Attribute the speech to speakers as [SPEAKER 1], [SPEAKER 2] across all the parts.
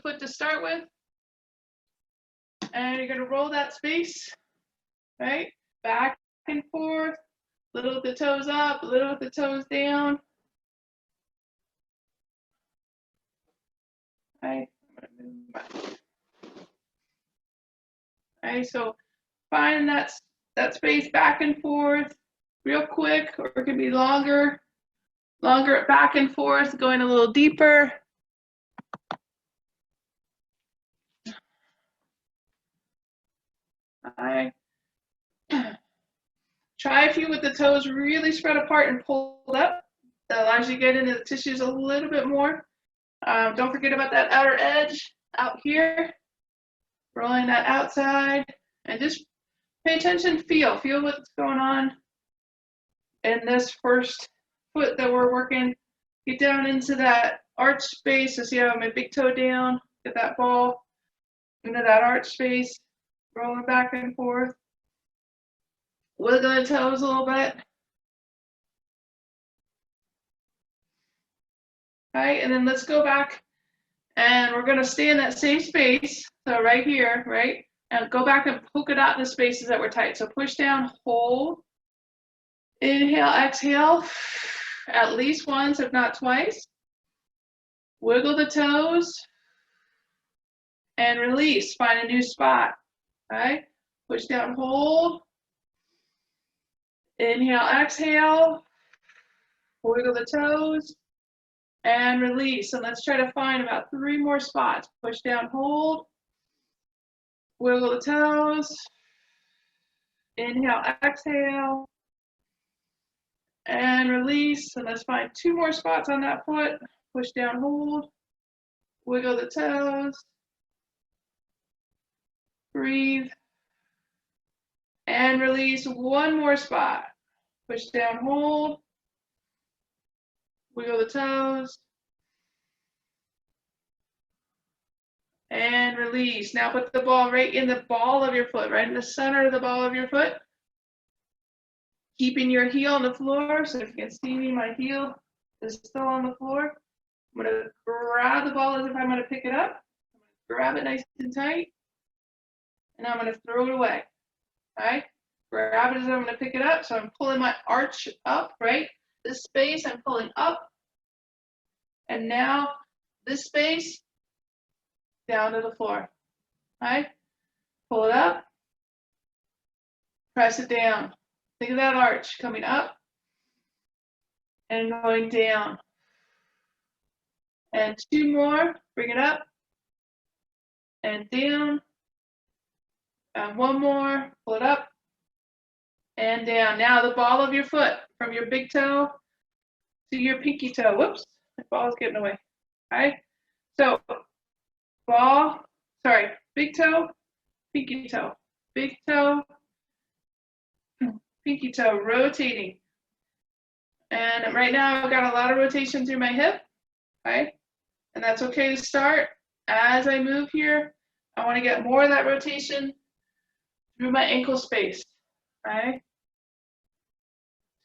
[SPEAKER 1] foot to start with. And you're going to roll that space, right? Back and forth, little with the toes up, little with the toes down. Okay, I'm going to move back. Okay, so find that space back and forth real quick, or it can be longer back and forth, going a little deeper. I try a few with the toes really spread apart and pulled up. That allows you to get into the tissues a little bit more. Don't forget about that outer edge out here. Rolling that outside, and just pay attention, feel what's going on in this first foot that we're working. Get down into that arch space. So see how my big toe down, get that ball into that arch space, rolling back and forth. Wiggle the toes a little bit. Okay, and then let's go back and we're gonna stay in that same space. So right here, right? And go back and polka dot the spaces that were tight. So push down, hold, inhale, exhale, at least once, if not twice. Wiggle the toes and release, find a new spot, right? Push down, hold, inhale, exhale, wiggle the toes and release. And let's try to find about 3 more spots. Push down, hold, wiggle the toes, inhale, exhale, and release. And let's find 2 more spots on that foot. Push down, hold, wiggle the toes, breathe, and release. 1 more spot. Push down, hold, wiggle the toes, and release. Now put the ball right in the ball of your foot, right in the center of the ball of your foot. Keeping your heel on the floor. So if you can see me, my heel is still on the floor. I'm going to grab the ball as if I'm going to pick it up. I'm going to grab it nice and tight. And I'm going to throw it away. All right? Grab it as I'm going to pick it up. So I'm pulling my arch up, right? This space I'm pulling up. And now this space down to the floor. All right? Pull it up. Press it down. Think of that arch coming up and going down. And 2 more. Bring it up and down. And 1 more. Pull it up and down. Now the ball of your foot from your big toe to your pinky toe. Whoops, my ball is getting away. All right. So big toe, pinky toe, big toe, pinky toe, rotating. And right now I've got a lot of rotation through my hip, okay? And that's okay to start. As I move here, I want to get more of that rotation through my ankle space, okay?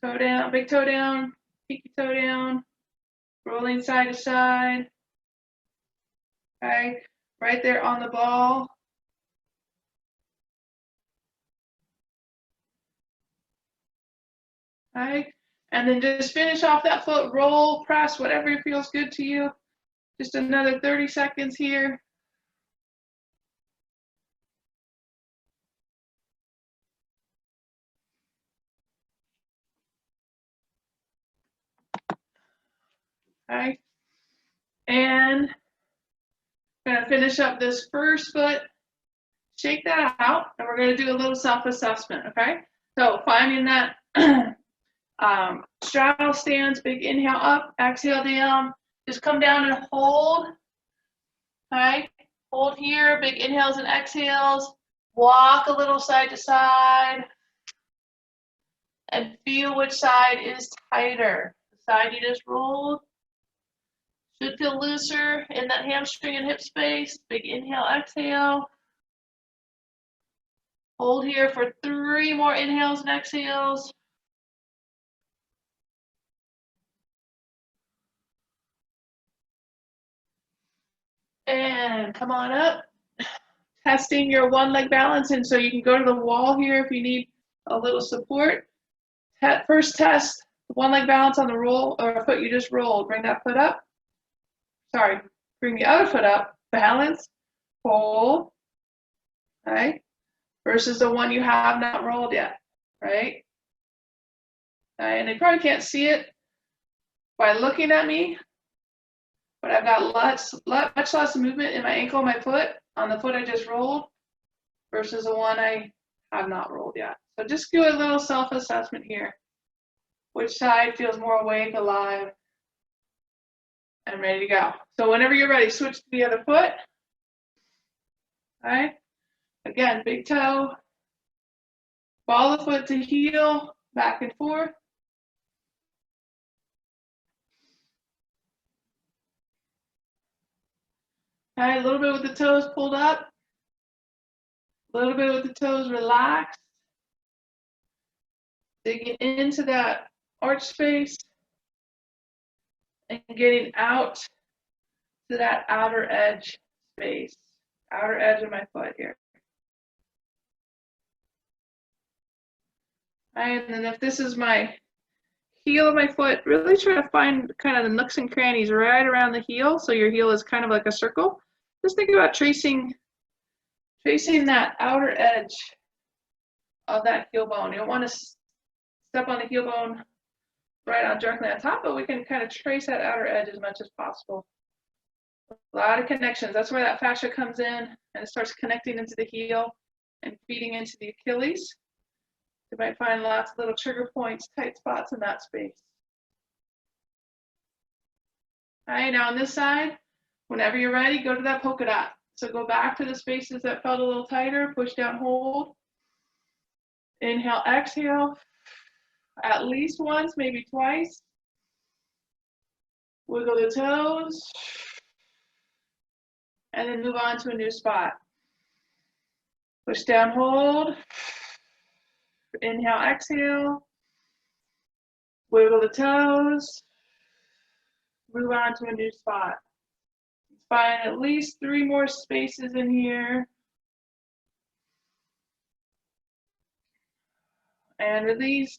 [SPEAKER 1] Toe down, big toe down, pinky toe down, rolling side to side, okay? Right there on the ball. Okay, and then just finish off that foot, roll, press, whatever feels good to you. Just another 30 seconds here. Okay, and I'm gonna finish up this first foot. Shake that out, and we're gonna do a little self-assessment, okay? So finding that straddle stance, big inhale up, exhale down. Just come down and hold, okay? Hold here, big inhales and exhales. Walk a little side to side. And feel which side is tighter. The side you just rolled should feel looser in that hamstring and hip space. Big inhale, exhale. Hold here for 3 more inhales and exhales. And come on up. Testing your one leg balance, and so you can go to the wall here if you need a little support. First test, one leg balance on the roll or foot you just rolled. Bring that foot up. Sorry, bring the other foot up. Balance, hold, right? Versus the one you have not rolled yet, right? And they probably can't see it by looking at me, but I've got much less movement in my ankle and my foot on the foot I just rolled versus the one I have not rolled yet. So just do a little self-assessment here. Which side feels more awake, alive, and ready to go? So whenever you're ready, switch to the other foot. All right. Again, big toe. Ball the foot to heel, back and forth. All right, a little bit with the toes pulled up. A little bit with the toes relaxed. Digging into that arch space and getting out to that outer edge space, outer edge of my foot here. All right, and then if this is my heel of my foot, really try to find kind of the nooks and crannies right around the heel, so your heel is kind of like a circle. Just think about tracing that outer edge of that heel bone. You don't want to step on the heel bone right on directly on top, but we can kind of trace that outer edge as much as possible. A lot of connections. That's where that fascia comes in, and it starts connecting into the heel and feeding into the Achilles. You might find lots of little trigger points, tight spots in that space. All right, now on this side, whenever you're ready, go to that polka dot. So go back to the spaces that felt a little tighter, push down, hold. Inhale, exhale, at least once, maybe twice. Wiggle the toes, and then move on to a new spot. Push down, hold. Inhale, exhale. Wiggle the toes. Move on to a new spot. Find at least 3 more spaces in here. And release.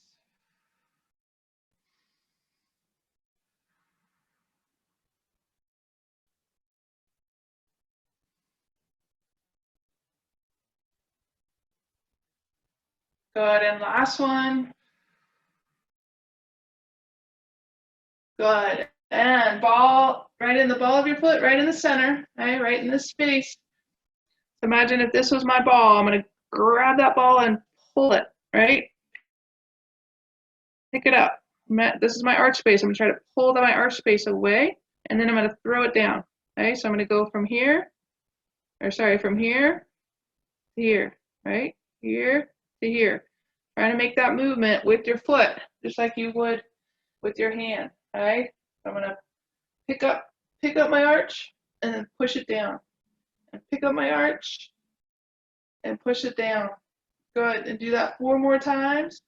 [SPEAKER 1] Good, and last one. Good, and ball, right in the ball of your foot, right in the center, right in this space. Imagine if this was my ball, I'm gonna grab that ball and pull it, right? Pick it up. This is my arch space. I'm gonna try to pull my arch space away, and then I'm gonna throw it down, okay? So I'm gonna go from here, from here to here, right? Here to here. Trying to make that movement with your foot, just like you would with your hand, all right? So I'm gonna pick up my arch and then push it down. And pick up my arch and push it down. Good, and do that 4 more times.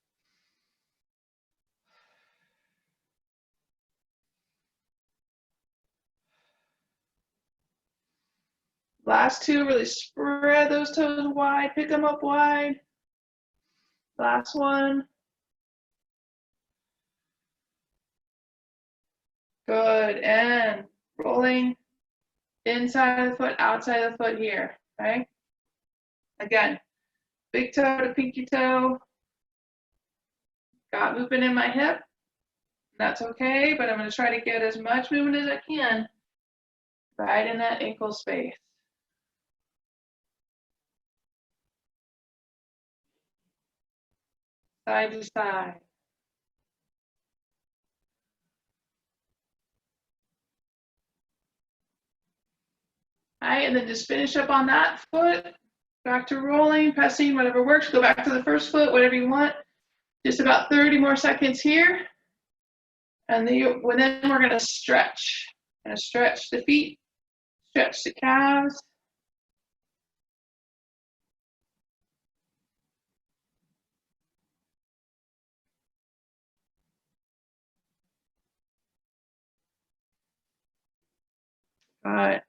[SPEAKER 1] Last 2, really spread those toes wide, pick them up wide. Last one. Good, and rolling inside of the foot, outside of the foot here, okay? Again, big toe to pinky toe. Got movement in my hip. That's okay, but I'm gonna try to get as much movement as I can right in that ankle space. Side to side. All right, and then just finish up on that foot. Back to rolling, pressing, whatever works. Go back to the first foot, whatever you want. Just about 30 more seconds here. And then we're gonna stretch. Gonna stretch the feet, stretch the calves. All right.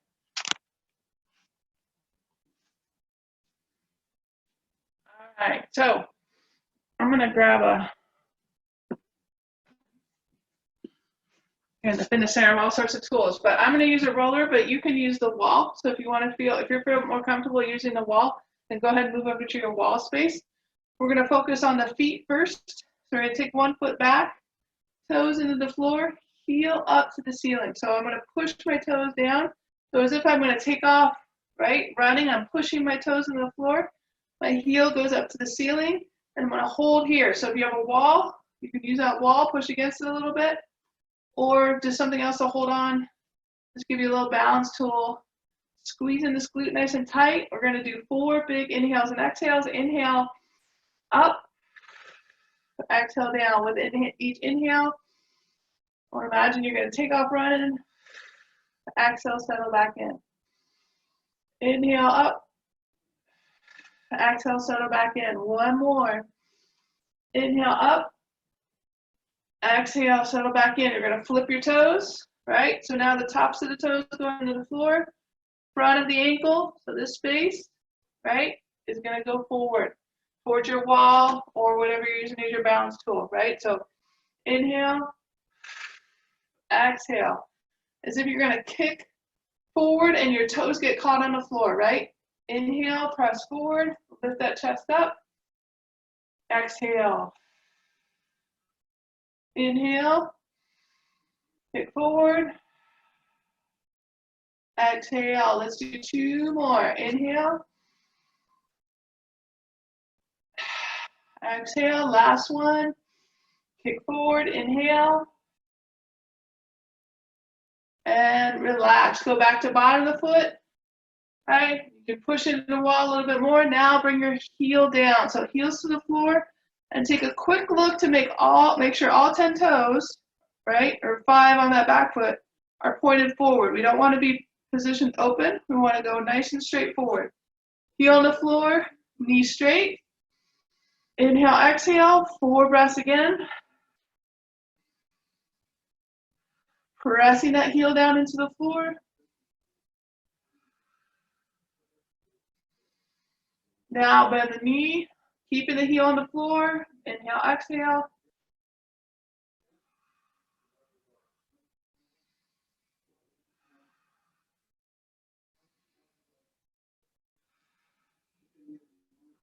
[SPEAKER 1] right, so I'm gonna grab in the fitness center, all sorts of tools, but I'm gonna use a roller, but you can use the wall. So if you're feeling more comfortable using the wall, then go ahead and move over to your wall space. We're gonna focus on the feet first. So we're gonna take 1 foot back, toes into the floor, heel up to the ceiling. So I'm gonna push my toes down. So as if I'm gonna take off, right? Running, I'm pushing my toes into the floor. My heel goes up to the ceiling, and I'm gonna hold here. So if you have a wall, you can use that wall, push against it a little bit, or just something else to hold on. Just give you a little balance tool. Squeezing this glute nice and tight. We're gonna do 4 big inhales and exhales. Inhale up, exhale down. With each inhale, or imagine you're gonna take off running. Exhale, settle back in. Inhale up, exhale, settle back in. 1 more. Inhale up, exhale, settle back in. You're gonna flip your toes, right? So now the tops of the toes go into the floor, front of the ankle, so this space, right, is gonna go forward towards your wall or whatever you're using as your balance tool, right? So inhale, exhale, as if you're gonna kick forward and your toes get caught on the floor, right? Inhale, press forward, lift that chest up. Exhale. Inhale, kick forward. Exhale. Let's do 2 more. Inhale. Exhale. Last one. Kick forward. Inhale. And relax. Go back to bottom of the foot. Right? You can push into the wall a little bit more. Now bring your heel down. So heels to the floor. And take a quick look to make sure all 10 toes, right, or 5 on that back foot are pointed forward. We don't want to be positioned open. We want to go nice and straight forward. Heel on the floor, knee straight. Inhale, exhale, 4 breaths again. Pressing that heel down into the floor. Now bend the knee, keeping the heel on the floor. Inhale, exhale.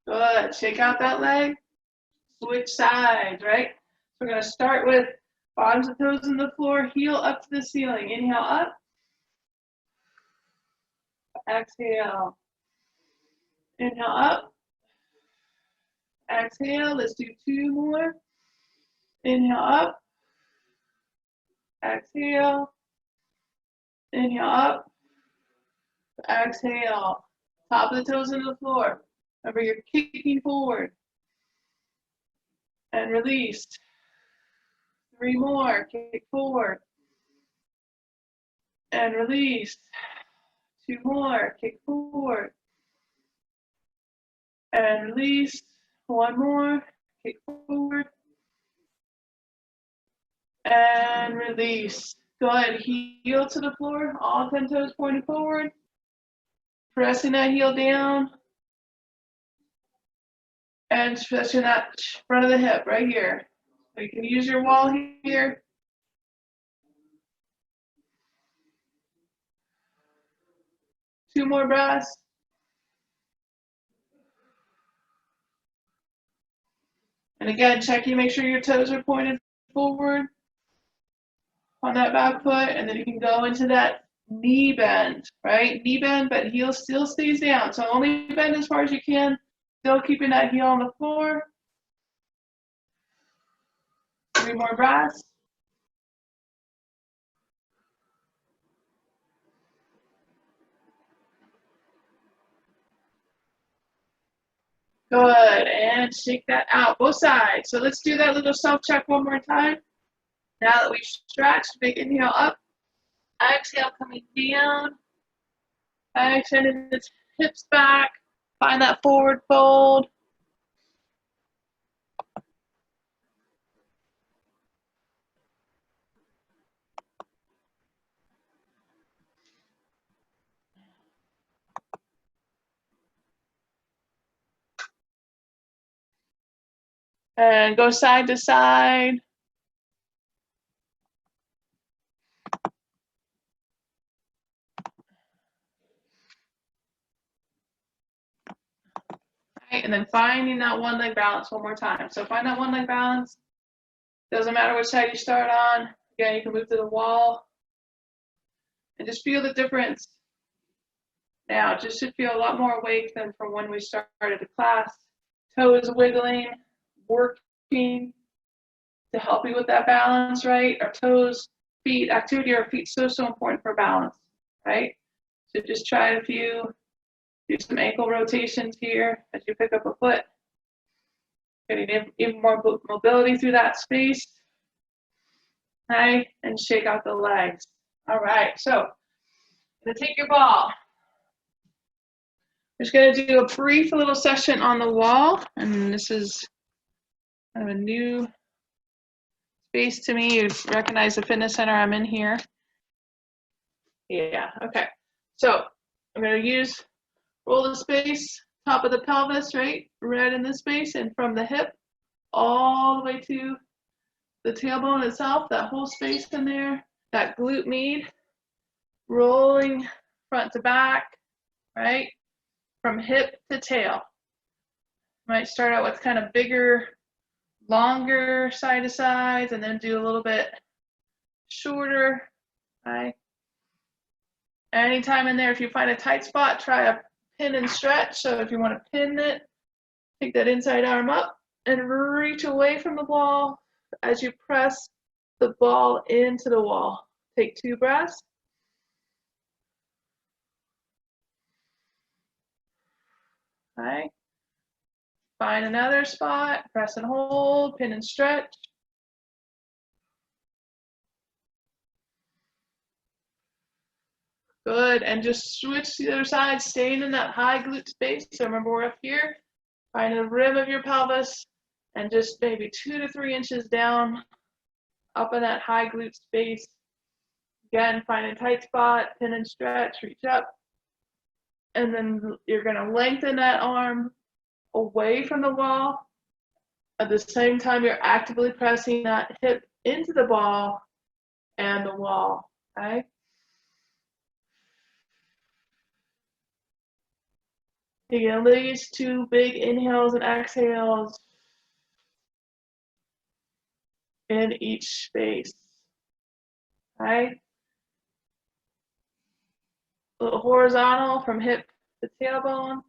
[SPEAKER 1] Good. Shake out that leg. Switch sides, right? So we're going to start with bottoms of toes in the floor, heel up to the ceiling. Inhale up. Exhale. Inhale up. Exhale. Let's do 2 more. Inhale up. Exhale. Inhale up. Exhale. Top of the toes into the floor. Remember, you're kicking forward. And release. 3 more. Kick forward. And release. 2 more. Kick forward. And release. 1 more. Kick forward. And release. Good. Heel to the floor. All 10 toes pointing forward. Pressing that heel down. And stretching that front of the hip right here. So you can use your wall here. Two more breaths. And again, checking, make sure your toes are pointed forward on that back foot, and then you can go into that knee bend, right? Knee bend, but heel still stays down. So only bend as far as you can, still keeping that heel on the floor. 3 more breaths. Good, and shake that out, both sides. So let's do that little self-check one more time. Now that we've stretched, big inhale up, exhale coming down, extending the hips back, find that forward fold. And go side to side. Right, and then finding that one leg balance one more time. So find that one leg balance. Doesn't matter which side you start on. Again, you can move to the wall and just feel the difference. Now, it just should feel a lot more awake than from when we started the class. Toes wiggling, working to help you with that balance, right? Our toes, feet, activity of our feet, so important for balance, right? So just try a few, do some ankle rotations here as you pick up a foot. Getting even more mobility through that space, right? And shake out the legs. All right, so I'm gonna take your ball. We're just gonna do a brief little session on the wall, and this is kind of a new space to me. You recognize the fitness center I'm in here. Yeah, okay. So I'm gonna roll the space, top of the pelvis, right? Right in this space, and from the hip all the way to the tailbone itself, that whole space in there, that glute med, rolling front to back, right? From hip to tail. Might start out with kind of bigger, longer side to sides, and then do a little bit shorter, right? Anytime in there, if you find a tight spot, try a pin and stretch. So if you want to pin it, take that inside arm up and reach away from the wall as you press the ball into the wall. Take 2 breaths. Okay. Find another spot, press and hold, pin and stretch. Good, and just switch to the other side, staying in that high glute space. So remember, we're up here. Find the rim of your pelvis and just maybe 2 to 3 inches down up in that high glute space. Again, find a tight spot, pin and stretch, reach up. And then you're gonna lengthen that arm away from the wall. At the same time, you're actively pressing that hip into the ball and the wall, okay? Taking at least 2 big inhales and exhales in each space, okay? A little horizontal from hip to tailbone.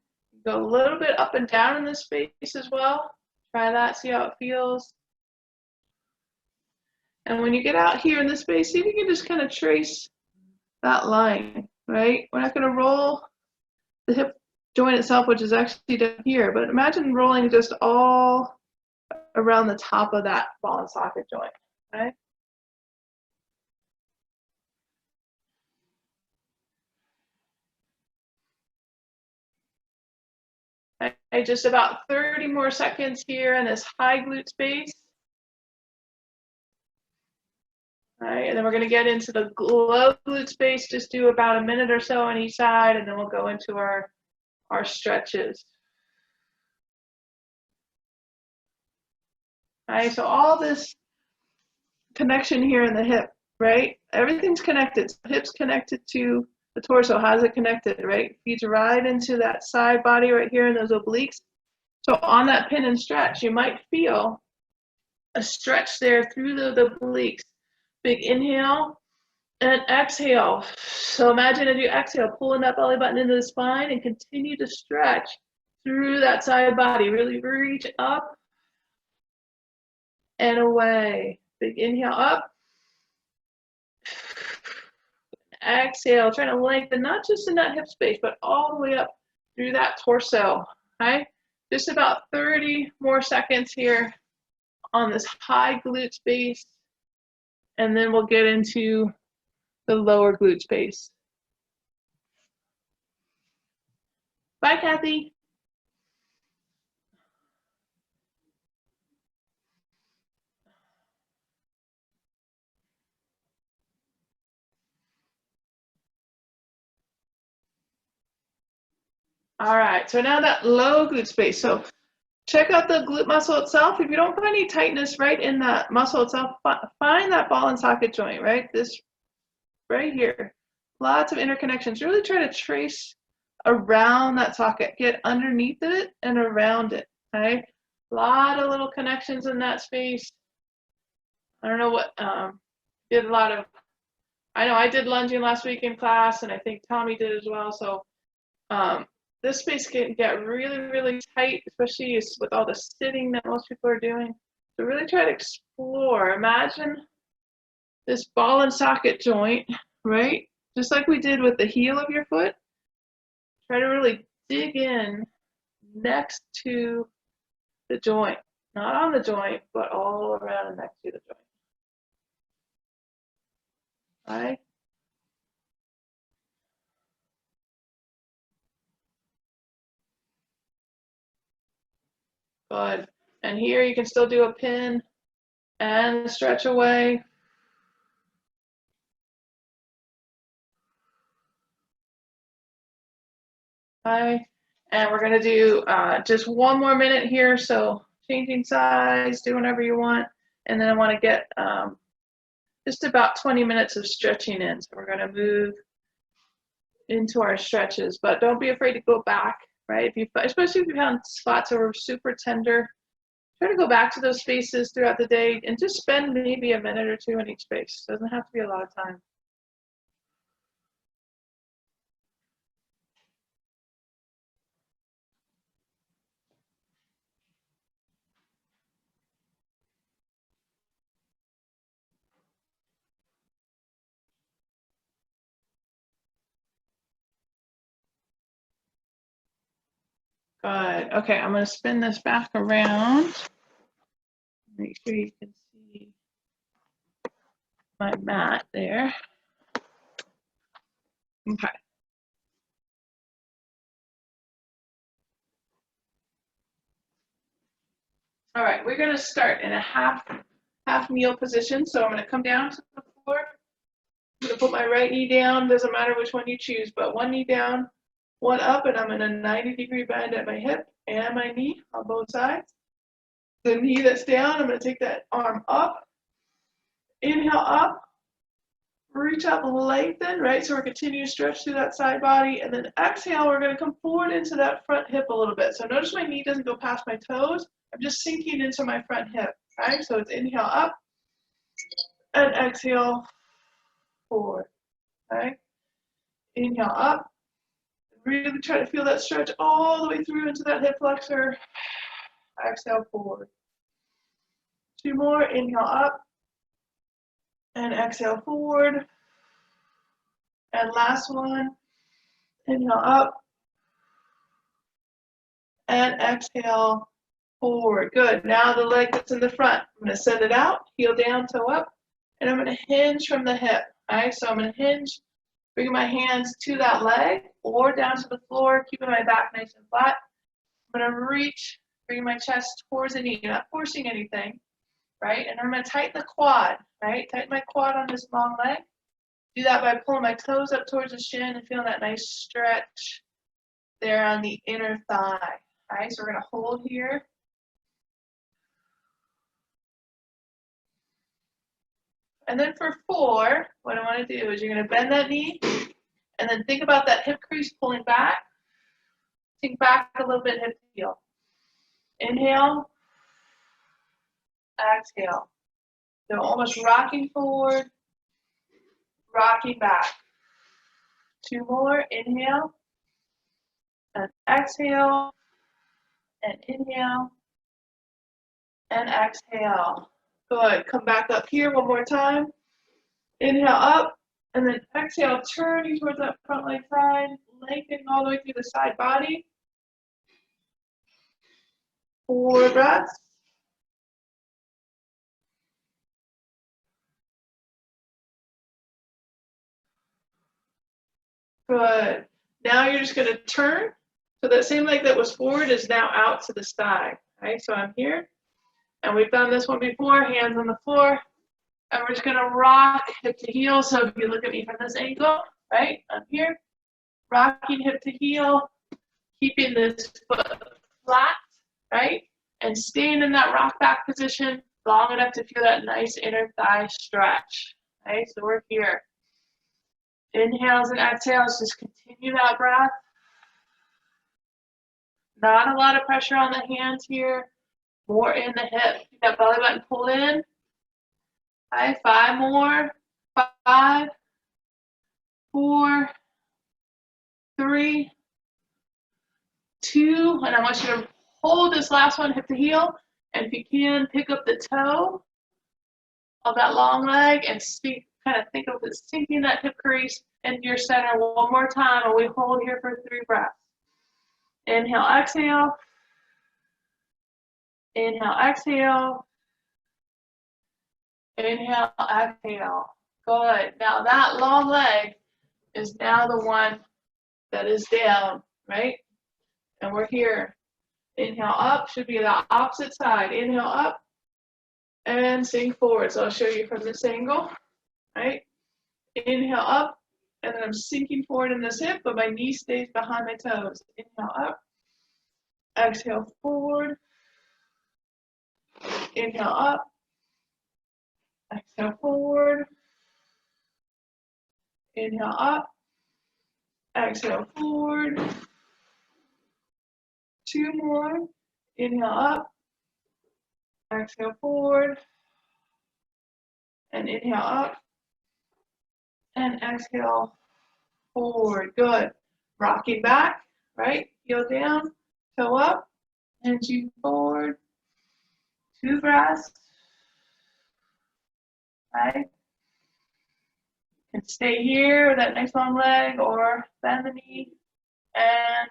[SPEAKER 1] Go a little bit up and down in this space as well. Try that, see how it feels. And when you get out here in this space, see if you can just kind of trace that line, right? We're not going to roll the hip joint itself, which is actually down here, but imagine rolling just all around the top of that ball and socket joint, okay? Okay, just about 30 more seconds here in this high glute space. All right, and then we're going to get into the low glute space. Just do about a minute or so on each side, and then we'll go into our stretches. All right, so all this connection here in the hip, right? Everything's connected. So hip's connected to the torso. How's it connected, right? Feeds right into that side body right here in those obliques. So on that pin and stretch, you might feel a stretch there through the obliques. Big inhale and exhale. So imagine as you exhale, pulling that belly button into the spine and continue to stretch through that side body. Really reach up and away. Big inhale up. Exhale, trying to lengthen, not just in that hip space, but all the way up through that torso, okay? Just about 30 more seconds here on this high glute space, and then we'll get into the lower glute space. Bye, Kathy. All right, so now that low glute space. So Check out the glute muscle itself. If you don't find any tightness right in that muscle itself, find that ball and socket joint, right? This right here. Lots of interconnections. Really try to trace around that socket. Get underneath it and around it, okay? A lot of little connections in that space. I don't know what, did a lot of, I know I did lunging last week in class, and I think Tommy did as well. So this space can get really, really tight, especially with all the sitting that most people are doing. So really try to explore. Imagine this ball and socket joint, right? Just like we did with the heel of your foot. Try to really dig in next to the joint. Not on the joint, but all around and next to the joint. Right? Good. And here you can still do a pin and stretch away. Okay. And we're going to do just one more minute here. So changing size, do whatever you want. And then I want to get just about 20 minutes of stretching in. So we're going to move into our stretches, but don't be afraid to go back, right? Especially if you found spots that were super tender, try to go back to those spaces throughout the day and just spend maybe a minute or two in each space. Doesn't have to be a lot of time. Good. Okay, I'm going to spin this back around. Make sure you can see my mat there. Okay. All right, we're going to start in a half kneel position. So I'm going to come down to the floor. I'm going to put my right knee down. Doesn't matter which one you choose, but one knee down, one up, and I'm in a 90-degree bend at my hip and my knee on both sides. The knee that's down, I'm going to take that arm up. Inhale up. Reach up, lengthen, right? So we're continuing to stretch through that side body. And then exhale, we're going to come forward into that front hip a little bit. So notice my knee doesn't go past my toes. I'm just sinking into my front hip, right? So it's inhale up and exhale forward, right? Inhale up. Really try to feel that stretch all the way through into that hip flexor. Exhale forward. Two more. Inhale up and exhale forward. And last one. Inhale up and exhale forward. Good. Now the leg that's in the front. I'm going to send it out, heel down, toe up, and I'm going to hinge from the hip. All right, so I'm going to hinge, bring my hands to that leg or down to the floor, keeping my back nice and flat. I'm going to reach, bring my chest towards the knee, not forcing anything, right? And I'm going to tighten the quad, right? Tighten my quad on this long leg. Do that by pulling my toes up towards the shin and feeling that nice stretch there on the inner thigh. All right, so we're going to hold here. And then for 4, what I want to do is you're going to bend that knee and then think about that hip crease pulling back. Think back a little bit, hip to heel. Inhale, exhale. So almost rocking forward, rocking back. 2 more, inhale, and exhale, and inhale, and exhale. Good, come back up here one more time. Inhale up, and then exhale, turning towards that front leg side, lengthening all the way through the side body. 4 breaths. Good. Now you're just going to turn. So that same leg that was forward is now out to the side. Right? So I'm here. And we've done this one before, hands on the floor. And we're just going to rock hip to heel. So if you look at me from this angle, right? I'm here. Rocking hip to heel. Keeping this foot flat, right? And staying in that rock back position long enough to feel that nice inner thigh stretch. Okay, so we're here. Inhales and exhales, just continue that breath. Not a lot of pressure on the hands here, more in the hip. Keep that belly button pulled in. Okay, 5 more. 5, 4, 3, 2, and I want you to hold this last one hip to heel, and if you can, pick up the toe of that long leg and kind of think of it sinking that hip crease into your center one more time, and we hold here for 3 breaths. Inhale, exhale. Inhale, exhale. Inhale, exhale. Good. Now that long leg is now the one that is down, right? And we're here. Inhale up, should be the opposite side. Inhale up and sink forward. So I'll show you from this angle, right? Inhale up, and then I'm sinking forward in this hip, but my knee stays behind my toes. Inhale up, exhale forward. Inhale up, exhale forward. Inhale up, exhale forward. 2 more. Inhale up, exhale forward. And inhale up, and exhale forward. Good. Rocking back, right? Heel down, toe up, and you forward. 2 breaths. Right? You can stay here with that nice long leg, or bend the knee and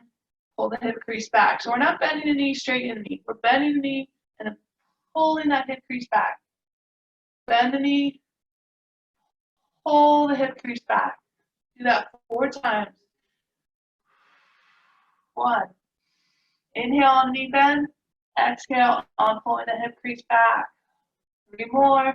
[SPEAKER 1] pull the hip crease back. So we're not bending the knee straight in the knee. We're bending the knee and then pulling that hip crease back. Bend the knee, pull the hip crease back. Do that 4 times. 1. Inhale on the knee bend. Exhale on pulling the hip crease back. 3 more.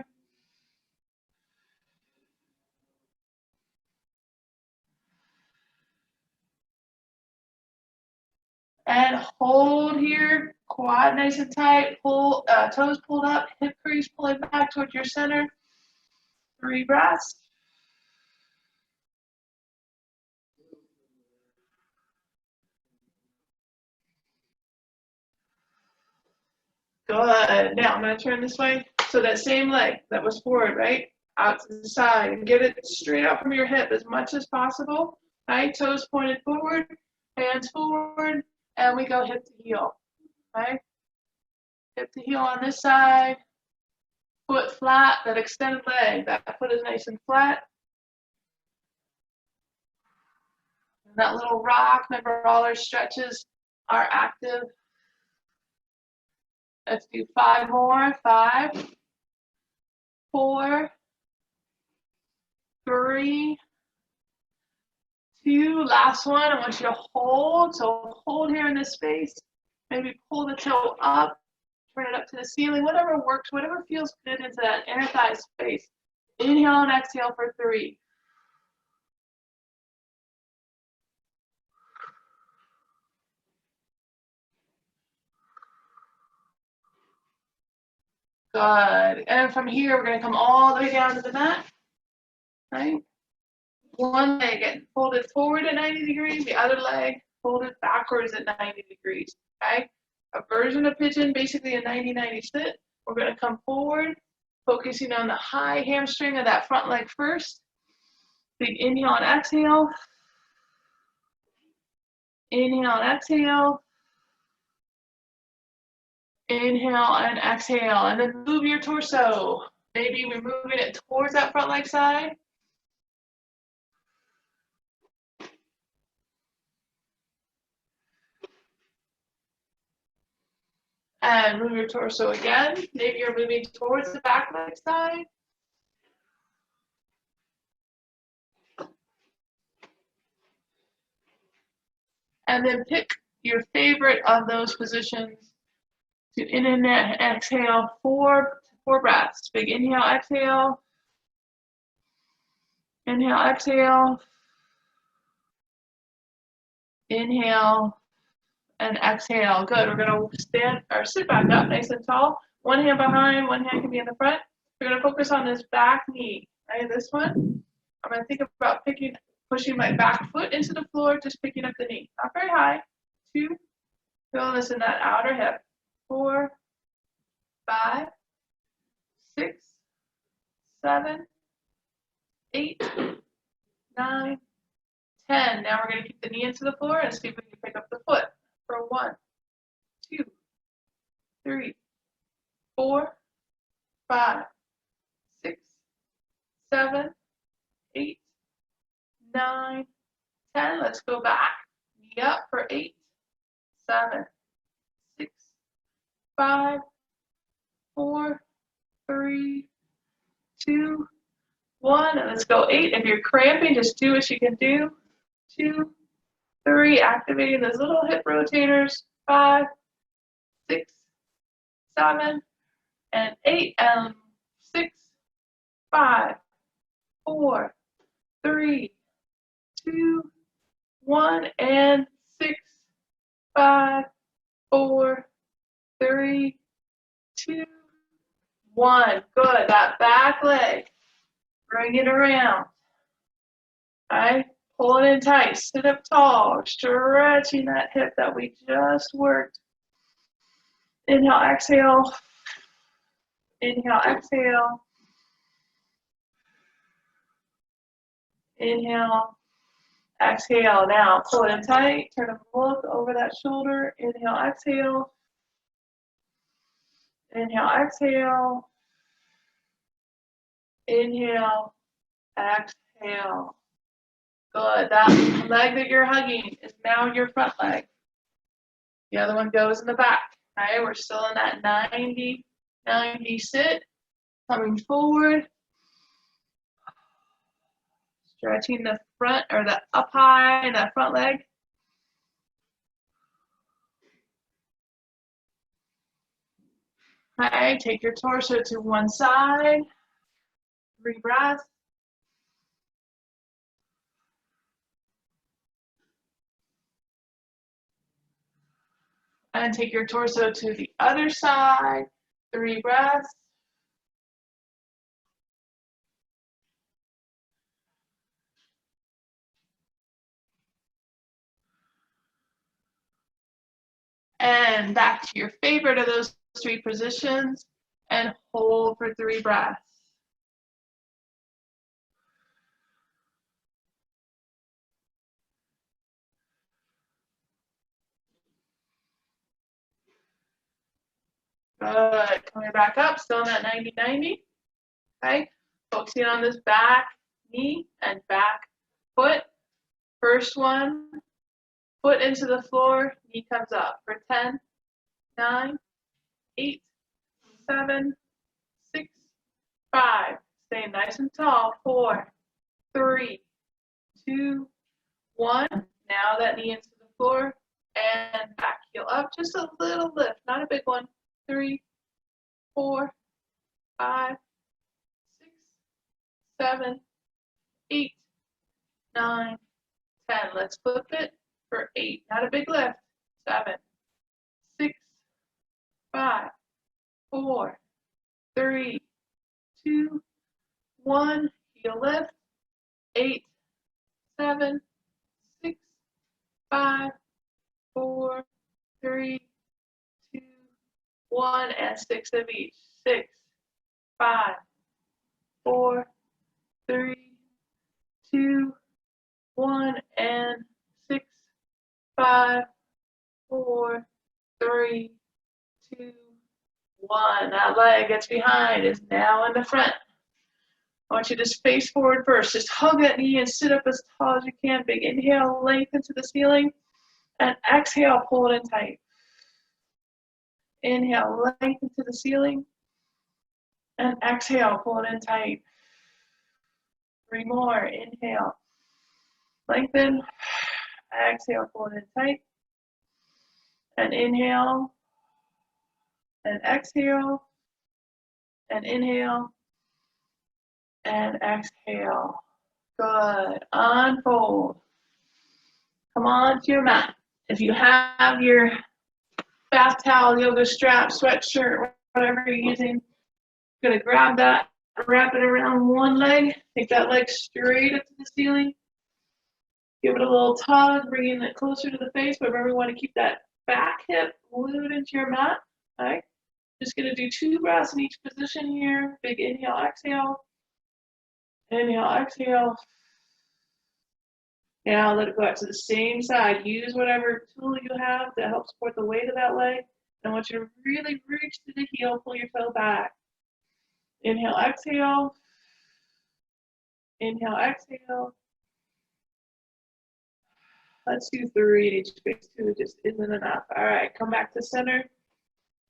[SPEAKER 1] And hold here, quad nice and tight, pull, toes pulled up, hip crease pulling back towards your center. 3 breaths. Good. Now I'm going to turn this way. So that same leg that was forward, right? Out to the side, and get it straight out from your hip as much as possible. Right? Toes pointed forward, hands forward, and we go hip to heel. Right? Hip to heel on this side. Foot flat, that extended leg. That foot is nice and flat. And that little rock, remember all our stretches are active. Let's do 5 more. 5, 4, 3, 2. Last one. I want you to hold. So hold here in this space. Maybe pull the toe up. Turn it up to the ceiling. Whatever works. Whatever feels good into that inner thigh space. Inhale and exhale for 3. Good. And from here, we're going to come all the way down to the mat. Right? One leg getting folded forward at 90 degrees, the other leg folded backwards at 90 degrees. Okay? A version of pigeon, basically a 90-90 sit. We're going to come forward, focusing on the high hamstring of that front leg first. Big inhale and exhale. Inhale and exhale. Inhale and exhale. And then move your torso. Maybe we're moving it towards that front leg side. And move your torso again. Maybe you're moving towards the back leg side. And then pick your favorite of those positions to in and exhale 4 breaths. Big inhale, exhale. Inhale, exhale. Inhale, and exhale. Good. We're going to stand or sit back up nice and tall. One hand behind, one hand can be in the front. We're going to focus on this back knee, right? This one. I'm going to think about pushing my back foot into the floor, just picking up the knee. Not very high. 2, feel this in that outer hip. 4, 5, 6, 7, 8, 9, 10. Now we're going to keep the knee into the floor and see if we can pick up the foot. For 1, 2, 3, 4, 5, 6, 7, 8, 9, 10. Let's go back. Knee up for 8, 7, 6, 5, 4, 3, 2, 1. And let's go 8. If you're cramping, just do what you can do. 2, 3. Activating those little hip rotators. 5, 6, 7, and 8. And 6, 5, 4, 3, 2, 1. And 6, 5, 4, 3, 2, 1. Good. That back leg. Bring it around. All right. Pull it in tight. Sit up tall. Stretching that hip that we just worked. Inhale, exhale. Inhale, exhale. Inhale, exhale. Now pull it in tight. Turn and look over that shoulder. Inhale, exhale. Inhale, exhale. Inhale, exhale. Good. That leg that you're hugging is now your front leg. The other one goes in the back. All right, we're still in that 90 sit. Coming forward. Stretching the front or the up high, that front leg. All right, take your torso to one side. 3 breaths. And take your torso to the other side. 3 breaths. And back to your favorite of those 3 positions and hold for 3 breaths. Good. Coming back up, still in that 90-90. Okay. Focusing on this back knee and back foot. First one, foot into the floor, knee comes up for 10, 9, 8, 7, 6, 5. Stay nice and tall. 4, 3, 2, 1. Now that knee into the floor and back heel up. Just a little lift, not a big one. 3, 4, 5, 6, 7, 8, 9, 10. Let's flip it for 8. Not a big lift. 7, 6, 5, 4, 3, 2, 1. Heel lift. 8, 7, 6, 5, 4, 3, 2, 1, and 6 of each. 6, 5, 4, 3, 2, 1, and 6, 5, 4, 3, 2, 1. That leg that's behind is now in the front. I want you to face forward first. Just hug that knee and sit up as tall as you can. Big inhale, lengthen to the ceiling. And exhale, pull it in tight. Inhale, lengthen to the ceiling. And exhale, pull it in tight. 3 more. Inhale, lengthen. Exhale, pull it in tight. And inhale. And exhale. And inhale. And exhale. Good. Unfold. Come on to your mat. If you have your bath towel, yoga strap, sweatshirt, whatever you're using, you're gonna grab that, wrap it around one leg, take that leg straight up to the ceiling, give it a little tug, bringing it closer to the face, but remember we want to keep that back hip glued into your mat, right? Just gonna do 2 breaths in each position here. Big inhale, exhale. Inhale, exhale. Now let it go out to the same side. Use whatever tool you have to help support the weight of that leg. And I want you to really reach to the heel, pull your toe back. Inhale, exhale. Inhale, exhale. Let's do 3 in each space. 2 just isn't enough. All right, come back to center.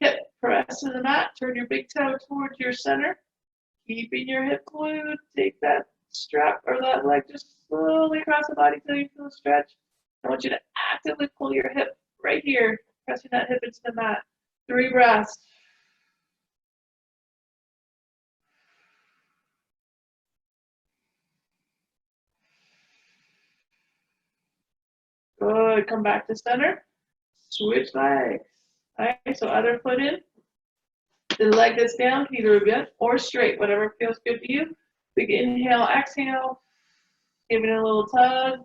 [SPEAKER 1] Hip press to the mat. Turn your big toe towards your center. Keeping your hip glued. Take that strap or that leg just slowly across the body till you feel a stretch. I want you to actively pull your hip right here, pressing that hip into the mat. 3 breaths. Good. Come back to center. Switch legs. All right, so other foot in. The leg that's down, either bent or straight, whatever feels good to you. Big inhale, exhale. Give it a little tug.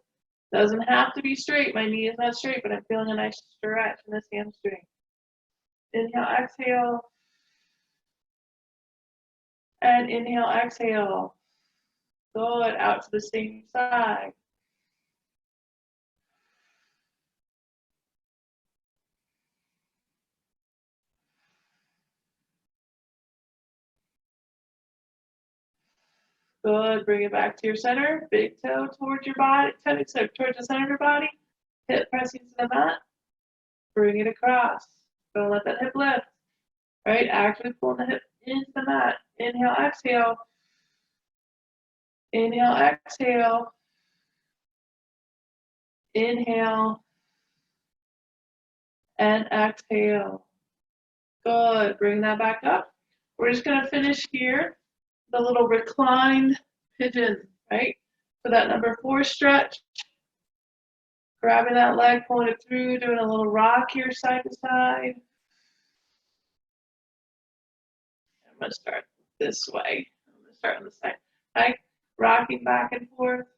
[SPEAKER 1] Doesn't have to be straight. My knee is not straight, but I'm feeling a nice stretch in this hamstring. Inhale, exhale. And inhale, exhale. Good. Out to the same side. Good. Bring it back to your center. Big toe towards your body. Towards the center of your body. Hip pressing to the mat. Bring it across. Don't let that hip lift. Right? Actually pulling the hip into the mat. Inhale, exhale. Inhale, exhale. Inhale. And exhale. Good. Bring that back up. We're just going to finish here. The little reclined pigeon, right? So that number 4 stretch. Grabbing that leg, pulling it through, doing a little rock here side to side. I'm going to start this way. I'm going to start on the side. Right? Rocking back and forth.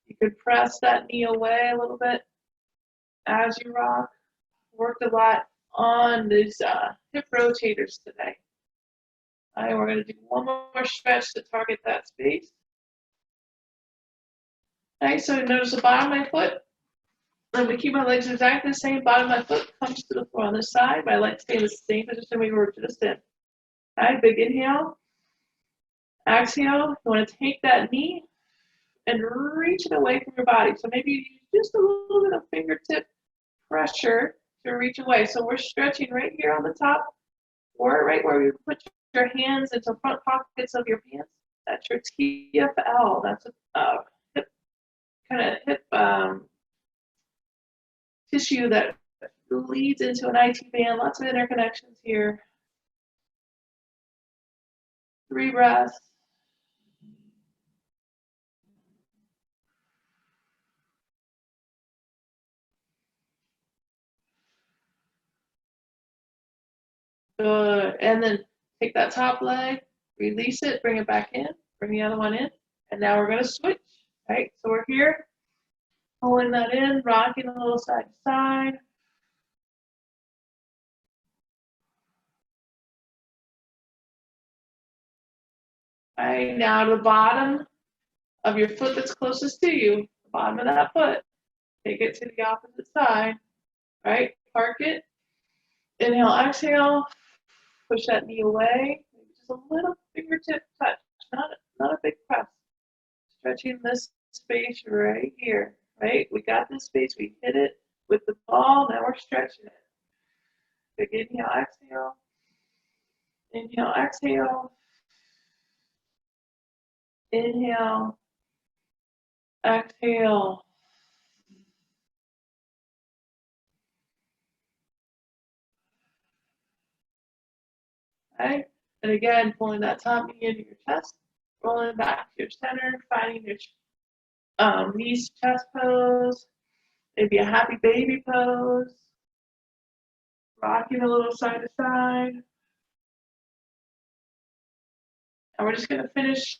[SPEAKER 1] You could press that knee away a little bit as you rock. Worked a lot on these hip rotators today. All right, we're going to do one more stretch to target that space. All right, so notice the bottom of my foot. I'm going to keep my legs exactly the same. Bottom of my foot comes to the floor on this side. My legs stay in the same position we were just in. All right, big inhale. Exhale. You want to take that knee and reach it away from your body. So maybe you use just a little bit of fingertip pressure to reach away. So we're stretching right here on the top, or right where you put your hands into front pockets of your pants. That's your TFL. That's a hip tissue that leads into an IT band. Lots of interconnections here. 3 breaths. Good. And then take that top leg, release it, bring it back in, bring the other one in. And now we're going to switch. Right? So we're here, pulling that in, rocking a little side to side. All right, now to the bottom of your foot that's closest to you, the bottom of that foot. Take it to the opposite side. Right? Park it. Inhale, exhale. Push that knee away. Maybe just a little fingertip touch, not a big press. Stretching this space right here. Right? We got this space. We hit it with the ball. Now we're stretching it. Big inhale, exhale. Inhale, exhale. Inhale, exhale. Okay? And again, pulling that top knee into your chest, rolling back to your center, finding your knees chest pose. Maybe a happy baby pose. Rocking a little side to side. And we're just going to finish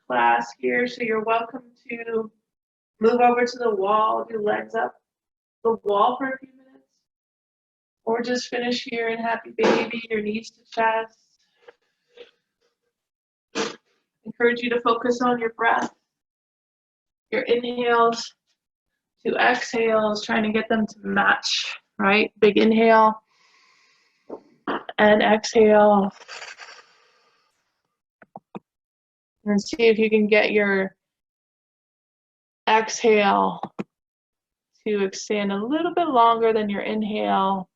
[SPEAKER 1] class here. So you're welcome to move over to the wall, do legs up the wall for a few minutes. Or just finish here in happy baby, your knees to chest. Encourage you to focus on your breath, your inhales to exhales, trying to get them to match, right? Big inhale and exhale. And see if you can get your exhale to extend a little bit longer than your inhale.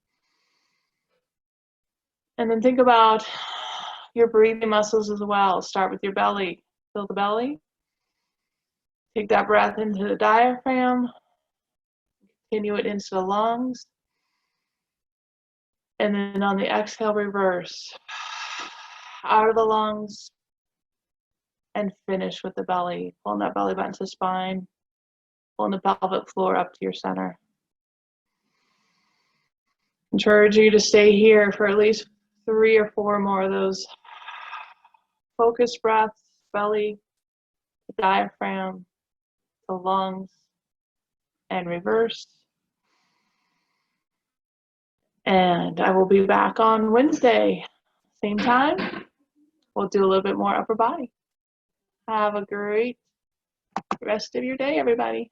[SPEAKER 1] And then think about your breathing muscles as well. Start with your belly. Fill the belly. Take that breath into the diaphragm. Continue it into the lungs. And then on the exhale, reverse. Out of the lungs. And finish with the belly. Pulling that belly button to the spine. Pulling the pelvic floor up to your center. Encourage you to stay here for at least 3 or 4 more of those focused breaths, belly, the diaphragm, the lungs, and reverse. And I will be back on Wednesday, same time. We'll do a little bit more upper body. Have a great rest of your day, everybody.